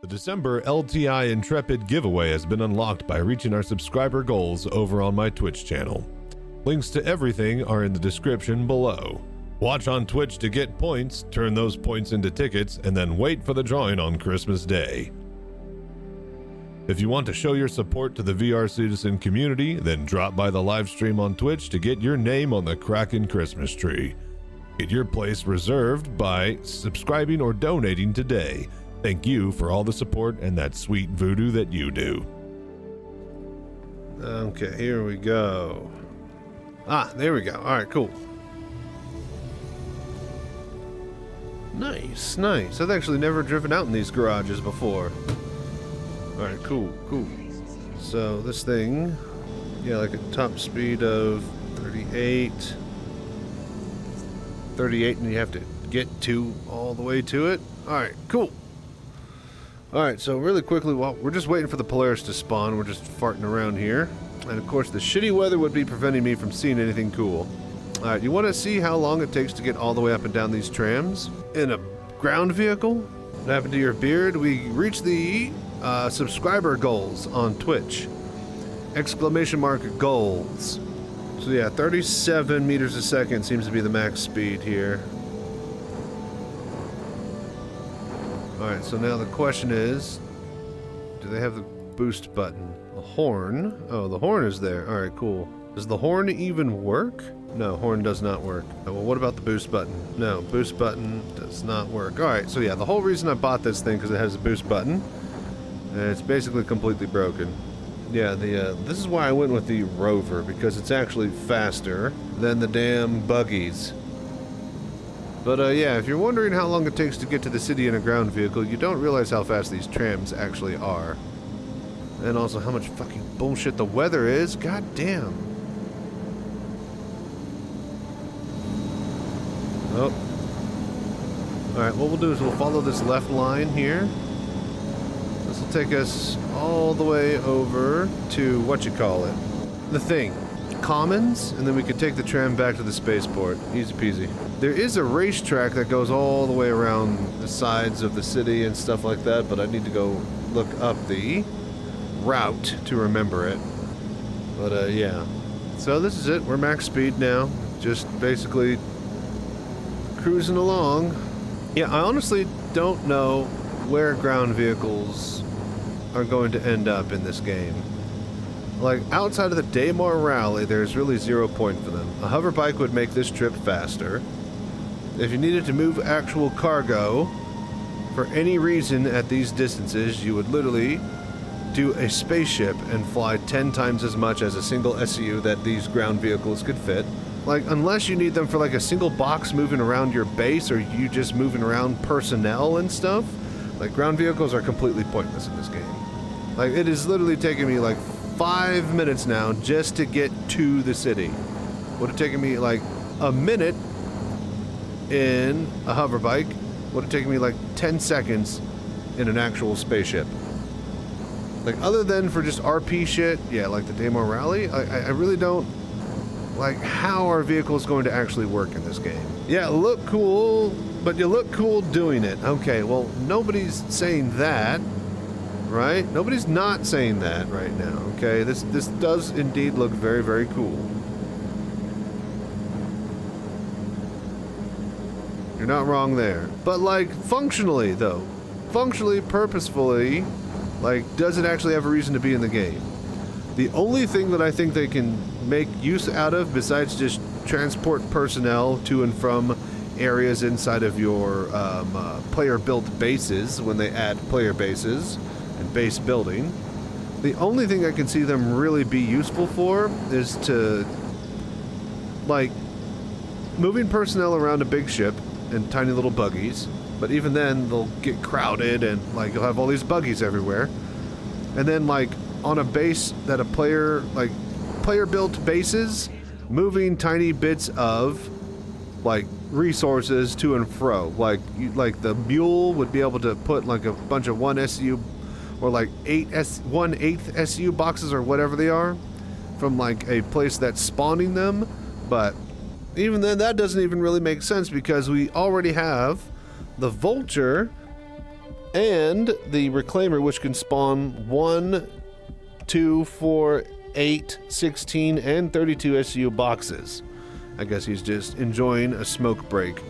The December LTI Intrepid giveaway has been unlocked by reaching our subscriber goals over on my Twitch channel. Links to everything are in the description below. Watch on Twitch to get points, turn those points into tickets, and then wait for the drawing on Christmas Day. If you want to show your support to the VR Citizen community, then drop by the live stream on Twitch to get your name on the Kraken Christmas tree. Get your place reserved by subscribing or donating today. Thank you for all the support and that sweet voodoo that you do. Okay, here we go. Ah, there we go. Alright, cool. Nice, nice. I've actually never driven out in these garages before. Alright, cool, cool. So this thing, yeah, like a top speed of 38. 38, and you have to get to all the way to it. Alright, cool. Alright, so really quickly, while we're just waiting for the Polaris to spawn, we're just farting around here. And of course, the shitty weather would be preventing me from seeing anything cool. Alright, you want to see how long it takes to get all the way up and down these trams? In a ground vehicle? What happened to your beard? We reached the subscriber goals on Twitch. Exclamation mark goals. So yeah, 37 meters a second seems to be the max speed here. Alright, so now the question is, do they have the boost button? The horn? Oh, the horn is there. Alright, cool. Does the horn even work? No, horn does not work. Oh, well, what about the boost button? No, boost button does not work. Alright, so yeah, the whole reason I bought this thing because it has a boost button. And it's basically completely broken. Yeah, this is why I went with the Rover, because it's actually faster than the damn buggies. But yeah, if you're wondering how long it takes to get to the city in a ground vehicle, you don't realize how fast these trams actually are. And also how much fucking bullshit the weather is. God damn. Oh. Alright, what we'll do is we'll follow this left line here. This will take us all the way over to, the thing. Commons, and then we could take the tram back to the spaceport. Easy peasy. There is a racetrack that goes all the way around the sides of the city and stuff like that, but I need to go look up the route to remember it. But yeah. So this is it. We're max speed now. Just basically cruising along. Yeah, I honestly don't know where ground vehicles are going to end up in this game. Like, outside of the Daymar Rally, there's really 0 point for them. A hover bike would make this trip faster. If you needed to move actual cargo, for any reason at these distances, you would literally do a spaceship and fly 10 times as much as a single SU that these ground vehicles could fit. Like, unless you need them for like a single box moving around your base, or you just moving around personnel and stuff, like, ground vehicles are completely pointless in this game. Like, it is literally taking me like 5 minutes now just to get to the city. Would have taken me like a minute in a hover bike. Would have taken me like 10 seconds in an actual spaceship. Like, other than for just RP shit, yeah, like the Daymar Rally, I really don't like how our vehicle is going to actually work in this game. Yeah, look cool, but you look cool doing it. Okay, well, nobody's saying that. Right? Nobody's not saying that right now, okay? This does indeed look very, very cool. You're not wrong there. But, like, functionally, though. Functionally, purposefully, like, does it actually have a reason to be in the game? The only thing that I think they can make use out of, besides just transport personnel to and from areas inside of your player-built bases, when they add player bases, and base building, the only thing I can see them really be useful for is to, like, moving personnel around a big ship in tiny little buggies, but even then they'll get crowded and, like, you'll have all these buggies everywhere. And then, like, on a base that a player, like, player-built bases, moving tiny bits of, like, resources to and fro. Like, the mule would be able to put, like, a bunch of 1 SU or like 1/8 SU boxes or whatever they are from like a place that's spawning them, but even then that doesn't even really make sense because we already have the Vulture and the reclaimer, which can spawn 1, 2, 4, 8, 16, and 32 SCU boxes. I guess he's just enjoying a smoke break,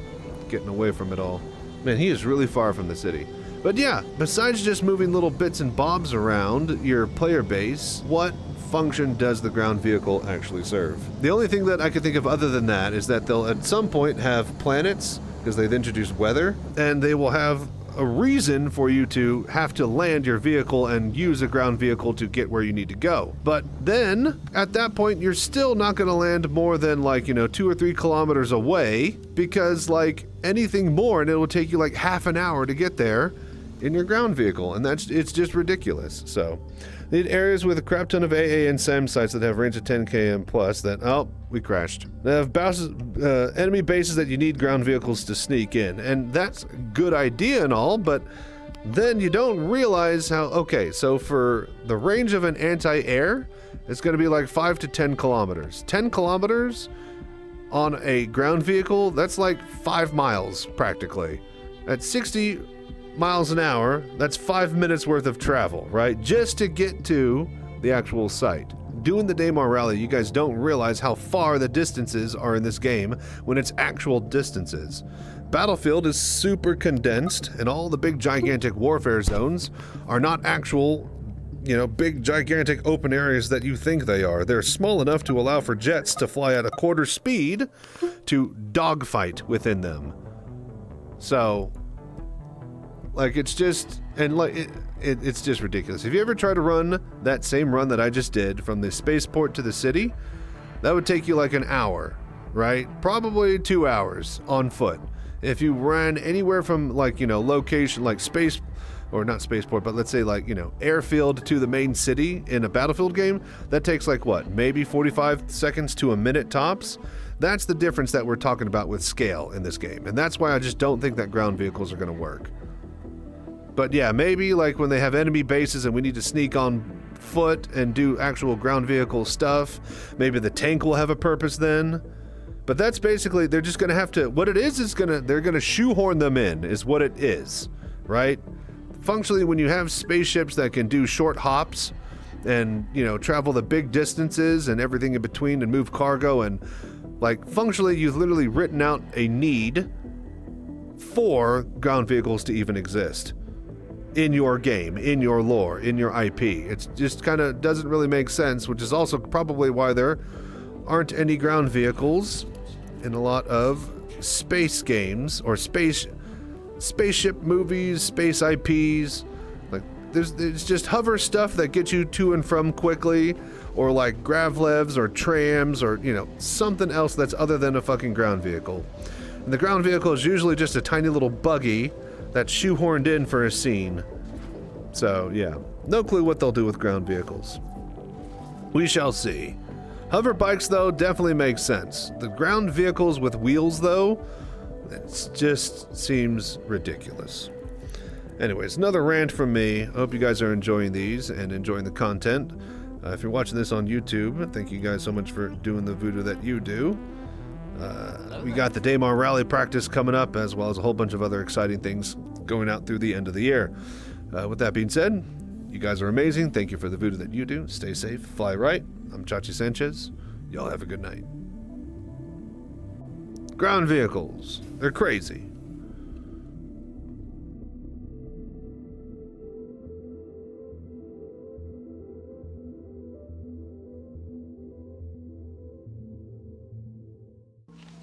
getting away from it all. Man, he is really far from the city. But yeah, besides just moving little bits and bobs around your player base, what function does the ground vehicle actually serve? The only thing that I could think of other than that is that they'll at some point have planets, because they've introduced weather, and they will have a reason for you to have to land your vehicle and use a ground vehicle to get where you need to go. But then, at that point, you're still not going to land more than 2 or 3 kilometers away, because anything more, and it will take you half an hour to get there in your ground vehicle, and it's just ridiculous. So, need areas with a crap ton of AA and SAM sites that have range of 10 km plus we crashed. They have enemy bases that you need ground vehicles to sneak in, and that's a good idea and all, but then you don't realize how, okay, so for the range of an anti-air, it's going to be 5 to 10 kilometers. 10 kilometers on a ground vehicle, that's 5 miles practically. At 60 miles an hour, that's 5 minutes worth of travel, right? Just to get to the actual site. Doing the Daymar Rally, you guys don't realize how far the distances are in this game when it's actual distances. Battlefield is super condensed, and all the big gigantic warfare zones are not actual, big gigantic open areas that you think they are. They're small enough to allow for jets to fly at a quarter speed to dogfight within them. So, it's just, and it's just ridiculous. If you ever try to run that same run that I just did from the spaceport to the city, that would take you an hour, right? Probably 2 hours on foot. If you ran anywhere from location, space, or not spaceport, but let's say airfield to the main city in a Battlefield game, that takes maybe 45 seconds to a minute tops. That's the difference that we're talking about with scale in this game. And that's why I just don't think that ground vehicles are going to work. But yeah, maybe when they have enemy bases and we need to sneak on foot and do actual ground vehicle stuff, maybe the tank will have a purpose then. But that's basically, they're just going to have to, what it is they're going to shoehorn them in, is what it is, right? Functionally, when you have spaceships that can do short hops and, travel the big distances and everything in between and move cargo, and functionally you've literally written out a need for ground vehicles to even exist in your game, in your lore, in your IP. It's just kind of doesn't really make sense, which is also probably why there aren't any ground vehicles in a lot of space games or spaceship movies, space IPs. There's just hover stuff that gets you to and from quickly, or gravlevs or trams or something else that's other than a fucking ground vehicle. And the ground vehicle is usually just a tiny little buggy that's shoehorned in for a scene. So, yeah. No clue what they'll do with ground vehicles. We shall see. Hover bikes, though, definitely makes sense. The ground vehicles with wheels, though, it just seems ridiculous. Anyways, another rant from me. I hope you guys are enjoying these and enjoying the content. If you're watching this on YouTube, thank you guys so much for doing the voodoo that you do. We got the Daymar Rally practice coming up, as well as a whole bunch of other exciting things going out through the end of the year. With that being said, you guys are amazing. Thank you for the voodoo that you do. Stay safe, fly right. I'm Chachi Sanchez. Y'all have a good night. Ground vehicles. They're crazy.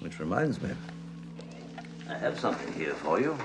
Which reminds me, I have something here for you.